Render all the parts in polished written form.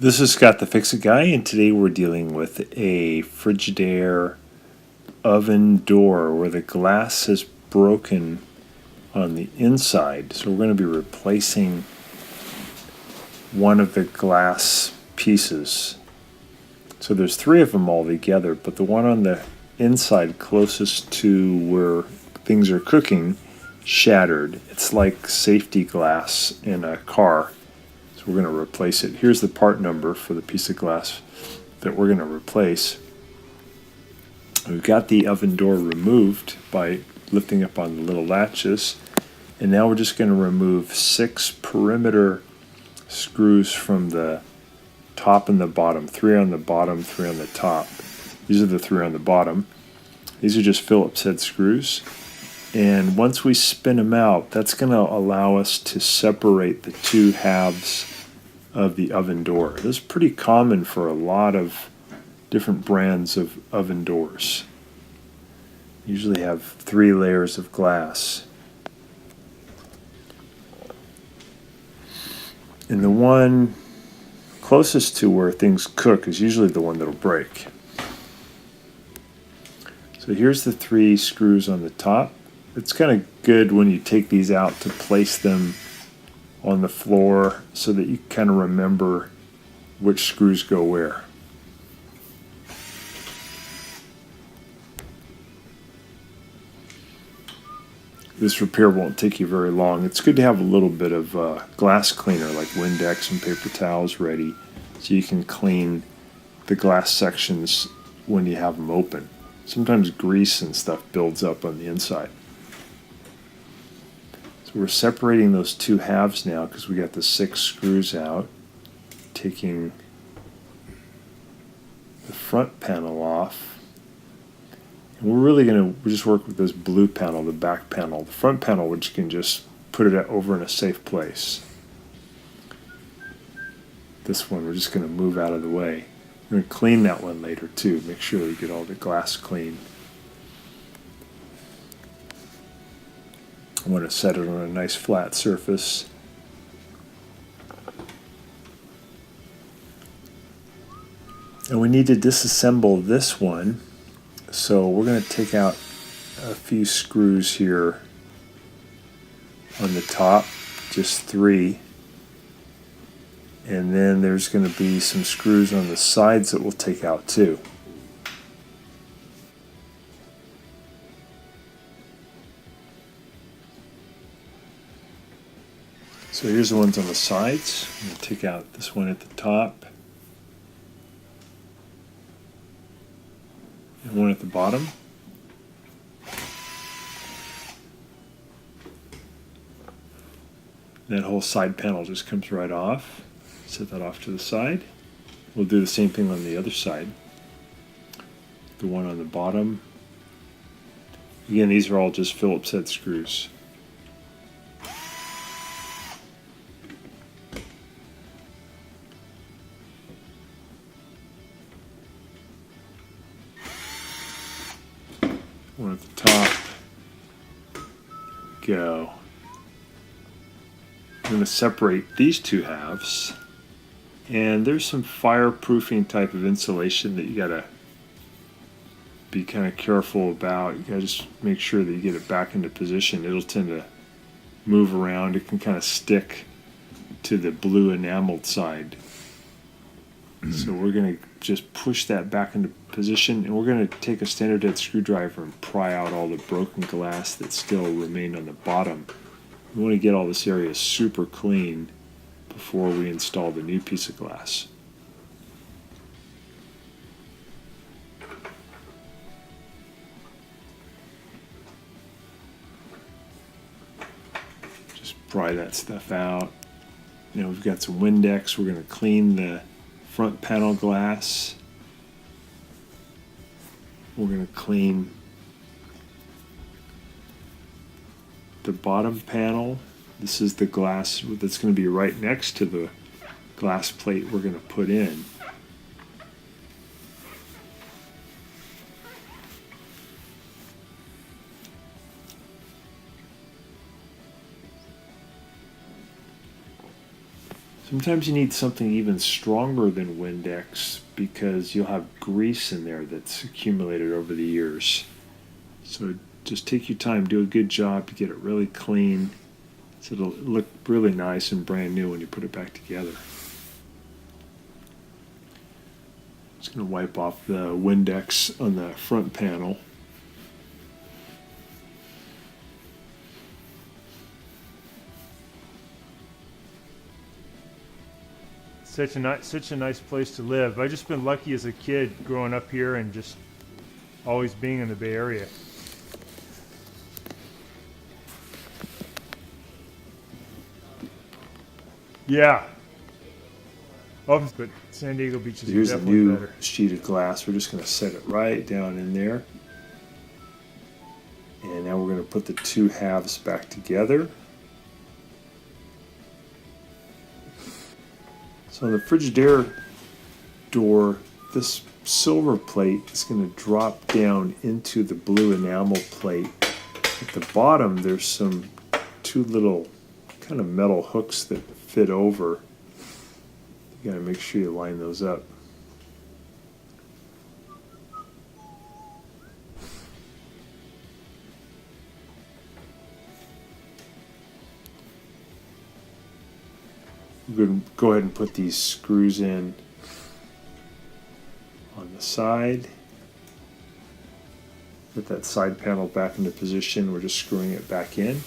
This is Scott the Fix-It Guy, and today we're dealing with a Frigidaire oven door where the glass is broken on the inside. So we're going to be replacing one of the glass pieces. So there's three of them all together, but the one on the inside closest to where things are cooking shattered. It's like safety glass in a car. So we're going to replace it. Here's the part number for the piece of glass that we're going to replace. We've got the oven door removed by lifting up on the little latches. And now we're just going to remove 6 perimeter screws from the top and the bottom. 3 on the bottom, 3 on the top. These are the 3 on the bottom. These are just Phillips head screws. And once we spin them out, that's going to allow us to separate the two halves of the oven door. This is pretty common for a lot of different brands of oven doors. Usually have 3 layers of glass. And the one closest to where things cook is usually the one that'll break. So here's the 3 screws on the top. It's kind of good when you take these out to place them on the floor so that you kind of remember which screws go where. This repair won't take you very long. It's good to have a little bit of glass cleaner like Windex and paper towels ready so you can clean the glass sections when you have them open. Sometimes grease and stuff builds up on the inside. So we're separating those two halves now because we got the 6 screws out. Taking the front panel off. And we're really going to just work with this blue panel, the back panel. The front panel, which you can just put it over in a safe place. This one we're just going to move out of the way. We're going to clean that one later too. Make sure we get all the glass clean. I want to set it on a nice flat surface. And we need to disassemble this one. So we're going to take out a few screws here on the top, just 3. And then there's going to be some screws on the sides that we'll take out too. So here's the ones on the sides. I'm going to take out this one at the top and one at the bottom. That whole side panel just comes right off. Set that off to the side. We'll do the same thing on the other side. The one on the bottom. Again, these are all just Phillips head screws. One at the top. Go. I'm going to separate these two halves. And there's some fireproofing type of insulation that you got to be kind of careful about. You got to just make sure that you get it back into position. It'll tend to move around. It can kind of stick to the blue enameled side. So we're going to just push that back into position, and we're going to take a standard head screwdriver and pry out all the broken glass that still remained on the bottom. We want to get all this area super clean before we install the new piece of glass. Just pry that stuff out. Now we've got some Windex. We're going to clean the front panel glass. We're going to clean the bottom panel. This is the glass that's going to be right next to the glass plate we're going to put in. Sometimes you need something even stronger than Windex because you'll have grease in there that's accumulated over the years. So just take your time, do a good job to get it really clean so it'll look really nice and brand new when you put it back together. Just going to wipe off the Windex on the front panel. Such a nice place to live. I've just been lucky as a kid growing up here and just always being in the Bay Area. Yeah. Oh, but San Diego beaches Here's are a definitely new better. sheet of glass. We're just going to set it right down in there. And now we're going to put the two halves back together. So on the Frigidaire door, this silver plate is going to drop down into the blue enamel plate. At the bottom, there's two little kind of metal hooks that fit over. You got to make sure you line those up. We're going to go ahead and put these screws in on the side. Put that side panel back into position. We're just screwing it back in.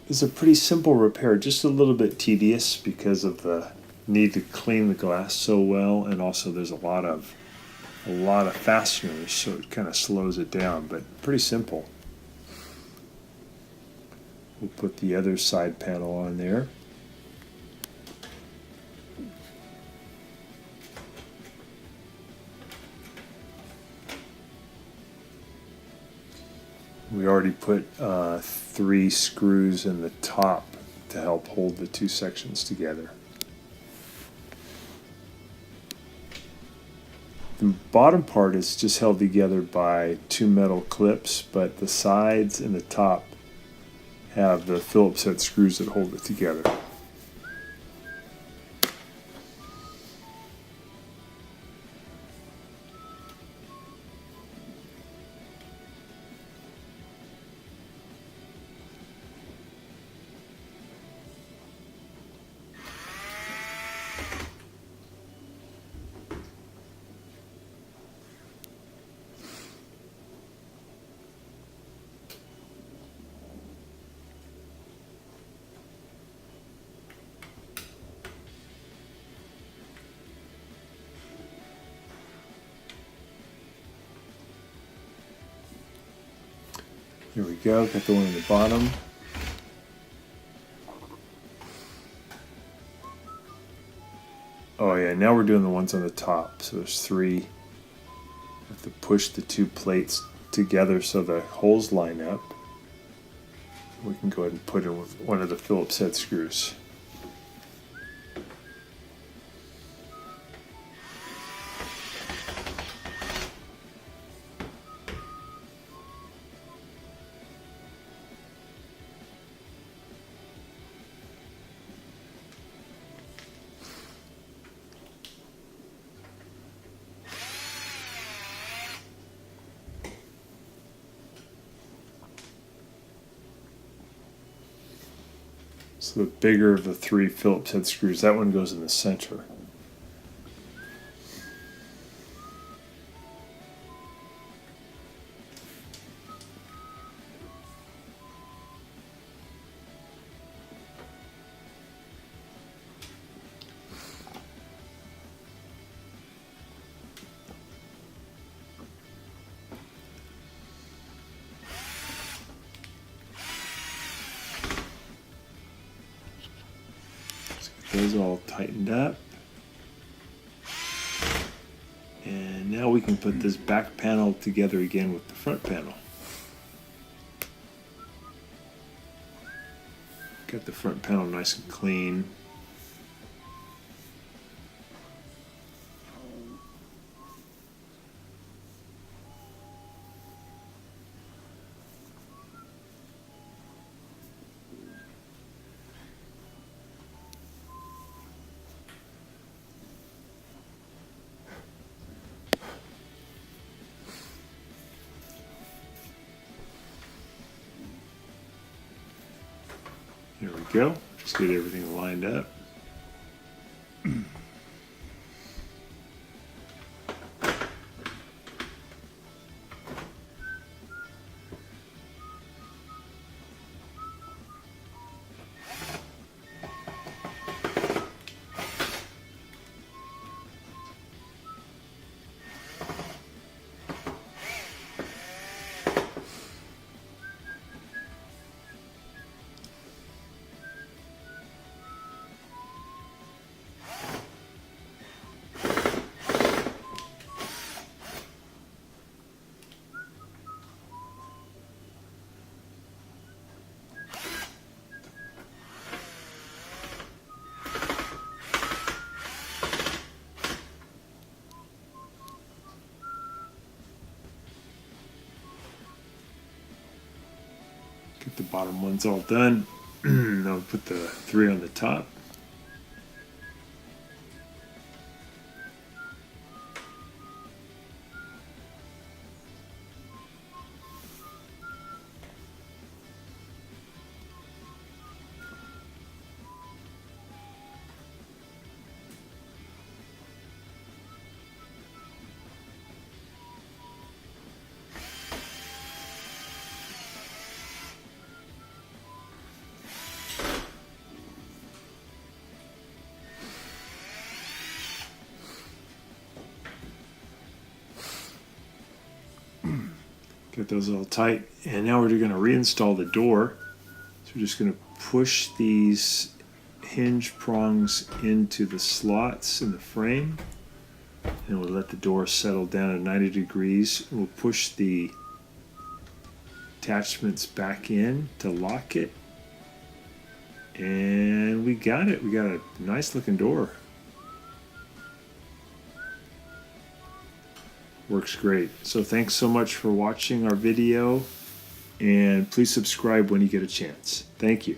It's a pretty simple repair, just a little bit tedious because of the need to clean the glass so well, and also there's a lot of fasteners, so it kind of slows it down, but pretty simple. We'll put the other side panel on there. We already put 3 screws in the top to help hold the two sections together. The bottom part is just held together by 2 metal clips, but the sides and the top have the Phillips head screws that hold it together. Here we go, got the one on the bottom. Oh yeah, now we're doing the ones on the top. So there's 3. You have to push the 2 plates together so the holes line up. We can go ahead and put in one of the Phillips head screws. So the bigger of the 3 Phillips head screws, that one goes in the center. Those all tightened up. And now we can put this back panel together again with the front panel. Got the front panel nice and clean. There we go. Just get everything lined up. Get the bottom ones all done. Now we'll put the 3 on the top. Get those all tight. And now we're going to reinstall the door. So we're just going to push these hinge prongs into the slots in the frame. And we'll let the door settle down at 90 degrees. We'll push the attachments back in to lock it. And we got it. We got a nice looking door. Works great. So thanks so much for watching our video, and please subscribe when you get a chance. Thank you.